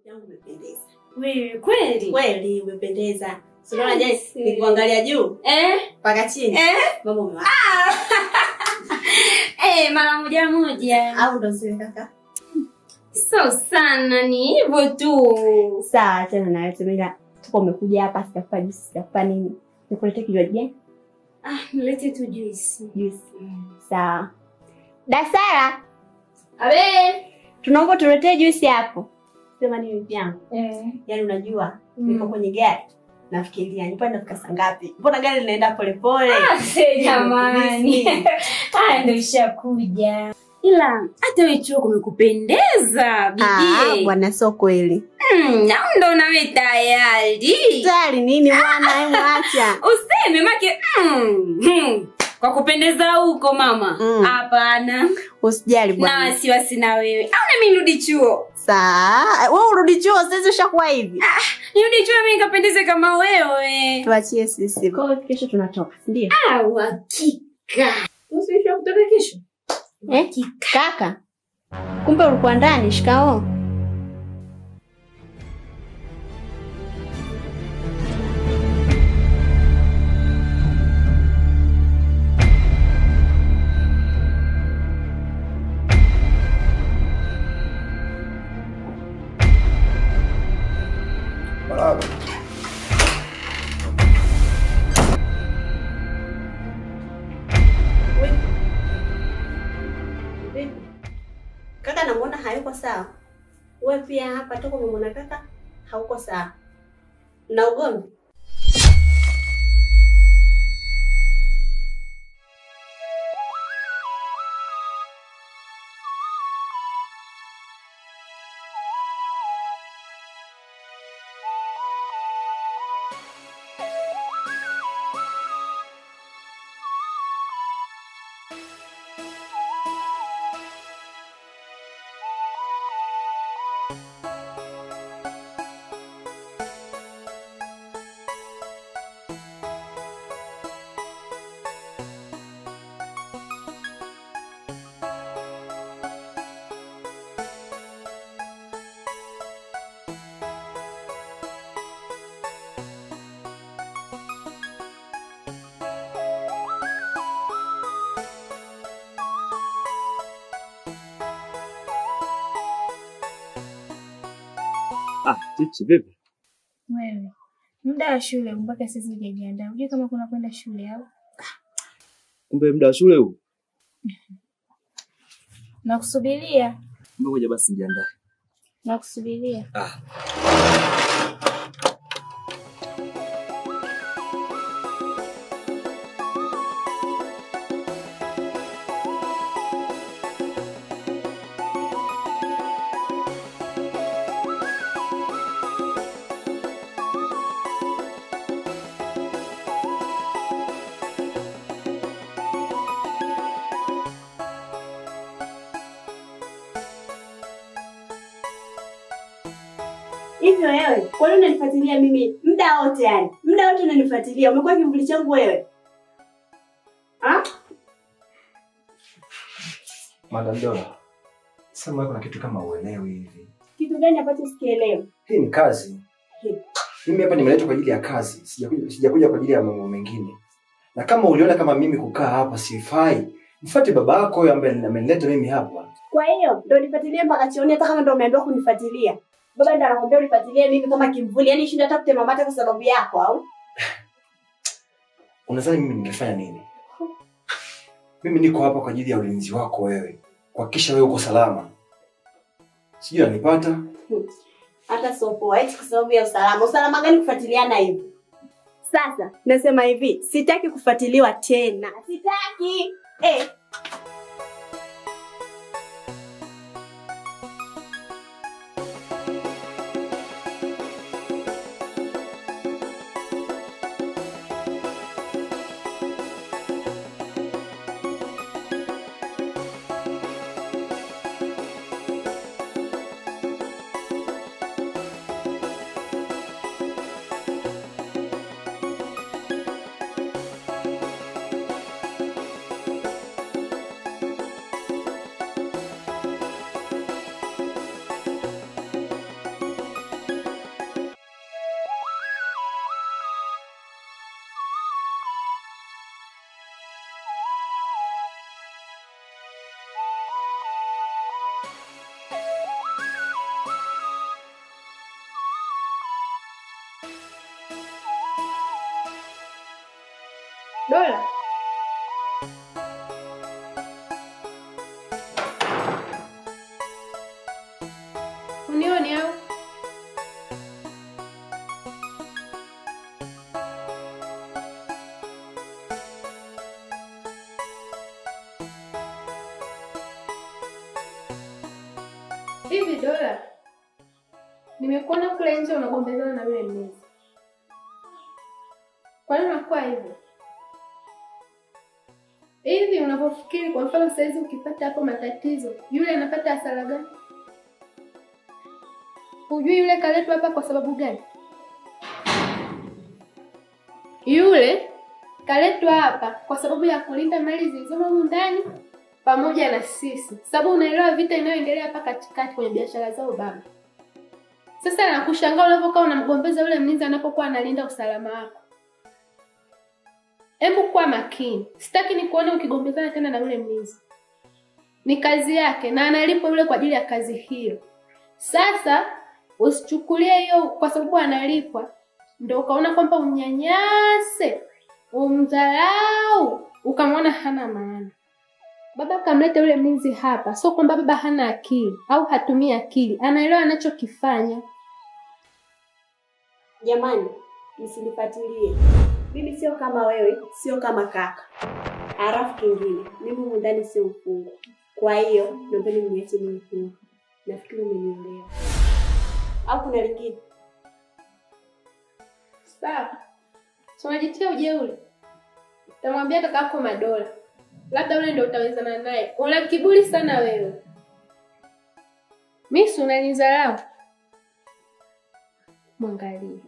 yangu umependeza. Wewe kweli? Kweli umependeza. Unaona je, nikuangalia juu? Paka chini. Mambo umewaka. Mara moja. Au ndo sio kaka? So sana ni hivyo tu. Sawa tena na wewe mimi tuko umekuja hapa sitakupa juice sitakupa nini? Nikuletee kinywaji gani? Nilete tu juice. Sawa. Dasara. Abe, tunaomba tuletee juice hapo. Sema nini vyangu? Yaani unajua niko kwenye gari. Nafikiria nipo nafika saa ngapi? Mbona gari linaenda polepole? Jamani. Ndio ishakuja. Ila hata wewe chuo kumekupendeza bibi. Bwana sio kweli. Ndo na wewe tayari. Tayari nini bwana, hebu acha. Useme make kwa kupendeza huko mama. Hapana. Usijali bwana. Na wasiwasi na wewe. Au na mimi nirudi chuo? Sawa. Wewe urudi chuo sasa ushakuwa hivi. Nirudi chuo mimi nikapendeze kama wewe. Tuachie sisi. Kwa hiyo kesho tunatoka, ndio? Hakika. Usifika kutoka kesho? Kaka. Kumbe ulikuwa ndani, shikao. Kaka namuona hayuko sawa. Wewe pia hapa tuko umemwona kaka hauko sawa. Na ugomvi? Chichi vipi? Wewe. Muda wa shule mpaka sasa hujajiandaa. Unajua kama kuna kwenda shule au? Kumbe muda wa shule huu? Nakusubiria. Ngoja basi nijiandae. Nakusubiria. Hivyo wewe, kwa nini unanifuatilia mimi muda wote yani? Muda wote unanifuatilia. Umekuwa kivuli changu wewe. Madam Dola. Sema kuna kitu kama uelewi hivi. Kitu gani ambacho sikielewi? Hii ni kazi. Mimi hapa nimeletwa kwa ajili ya kazi. Sijakuja kwa ajili ya mambo mengine. Na kama uliona kama mimi kukaa hapa sifai, mfuate baba yako yule ambaye amenileta mimi hapa. Kwa hiyo ndio nifuatilie mpaka chioni hata kama ndio umeambiwa kunifuatilia. Baba ndio anakuambia unifuatilie mimi kama kimvuli. Yaani shinda hata kutema mate kwa sababu yako au? Unadhani mimi ningefanya nini? Mimi niko hapa kwa ajili ya ulinzi wako wewe. Kuhakikisha wewe uko salama. Sijui unanipata? Hata sopo eti kwa sababu ya usalama. Usalama gani kufuatiliana hivi? Sasa nasema hivi, sitaki kufuatiliwa tena. Sitaki. Dola. Unioni au? Hivi Dola, nimekuona kule nje unagombezana na yule mlinzi. Kwa nini unakuwa hivyo? Hivi unapofikiri kwa mfano sasa hizi ukipata hapo matatizo, yule anapata hasara gani? Hujui yule kaletwa hapa kwa sababu gani? Yule kaletwa hapa kwa sababu ya kulinda mali zilizomo humu ndani pamoja na sisi. Sababu unaelewa vita inayoendelea hapa katikati kwenye biashara zao baba. Sasa nakushangaa unapokaa unamgombeza yule mlinzi anapokuwa analinda usalama wako. Hebu kuwa makini. Sitaki nikuone ukigombezana tena na yule mlinzi. Ni kazi yake na analipwa yule kwa ajili ya kazi hiyo. Sasa usichukulie hiyo kwa sababu analipwa ndio ukaona kwamba umnyanyase, umdharau, ukamwona hana maana. Baba kamleta yule mlinzi hapa, sio kwamba baba hana akili au hatumii akili. Anaelewa anachokifanya. Jamani, msinifuatilie. Mimi sio kama wewe, sio kama kaka. Halafu kingine, mimi humu ndani sio mfungwa. Kwa hiyo, naomba mniache mimi mfungwa. Nafikiri umenielewa. Au kuna lingine? Sawa. Tunajitia ujeuri. Tamwambia kaka yako Madola. Labda yule ndio utawezana naye. Una kiburi sana wewe. Mimi si unanidharau. Mwangalie.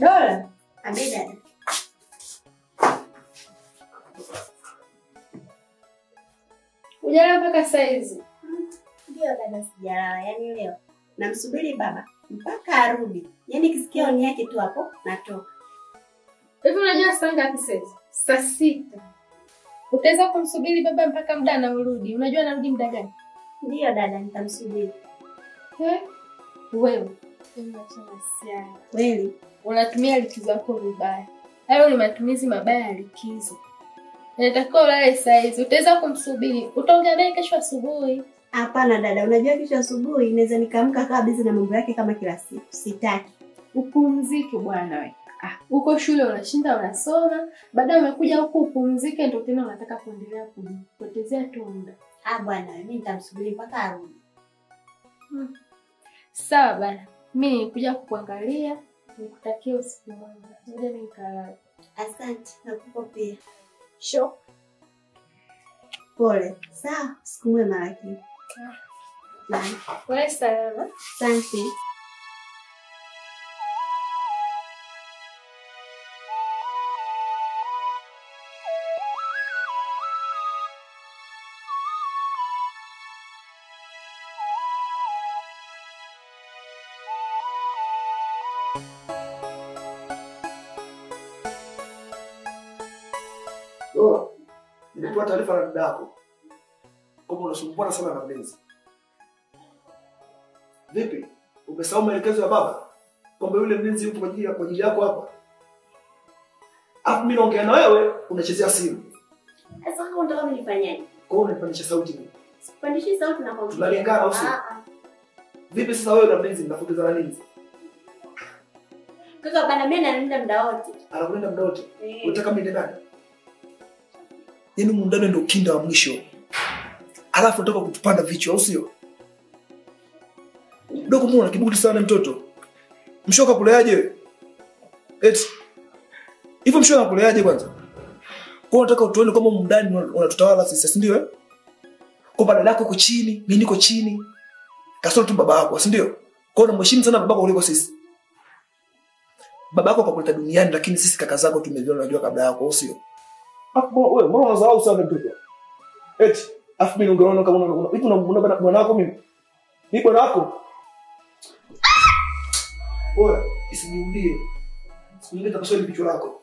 Dola, Abeda. ujala mpaka saizi. Ndio dada, sijalala. Yaani leo namsubiri baba mpaka arudi. Yaani kisikia oni yake tu hapo natoka. Hivi unajua saa ngapi saizi? Saa 6. Utaweza kumsubiri baba mpaka muda anarudi? Unajua anarudi muda gani? Ndio dada, nitamsubiri. Wewe unasema siana. Kweli? Unatumia likizo yako vibaya. Hayo ni matumizi mabaya ya likizo. Unatakiwa ulale saa hizi. Utaweza kumsubiri. Utaongea naye kesho asubuhi. Hapana dada, unajua kesho asubuhi naweza nikaamka kaa busy na mambo yake kama kila siku. Sitaki. Upumzike bwana wewe. Uko shule unashinda unasoma, baadaye umekuja huku upumzike ndio tena unataka kuendelea kupotezea tu muda. Bwana, mimi nitamsubiri mpaka arudi. Sawa bwana. Mimi nikuja kukuangalia, nikutakie usiku mwema. Ngoja nikalale. Asante, nakupa pia. Sure. Pole. Sawa, siku mwema lakini. Wewe salama. Asante. Nilitoa taarifa na dada yako kwamba unasumbuana sana na mlinzi. Vipi? Umesahau maelekezo ya baba kwamba yule mlinzi yupo kwa ajili yako hapa? Afu mimi naongea na wewe unachezea simu. Sasa kama unataka mimi nifanyaje? Kwa nini unapandisha sauti mimi? Sipandishi sauti na kwa. Tunalingana au si? Vipi sasa wewe na mlinzi mnapotezana nini? Kaka bana mimi naenda muda wote. Anakwenda muda wote. Unataka mimi nende nani? Yaani mundani ndio kinda wa mwisho. Alafu nataka kutupanda vichwa au sio? Dogo mbona kiburi sana mtoto? Mshoka kuleaje? Eti. Hivyo mshoka kuleaje kwanza? Kwa nataka utuone kama mundani unatutawala sisi, si ndio? Kwa dada yako uko chini, mimi niko chini. Kasoro tu baba yako, si ndio? Kwa unamheshimu sana babako kuliko sisi. Babako kakuleta duniani lakini sisi kaka zako tumeviona unajua kabla yako, au sio? Hapo wewe mbona unazao sana mtoto? Eti, afu mimi ungeona kama una bwana wako mimi. Ni bwana wako. Oya, isiniudie. Sikuingia kwa swali bicho lako.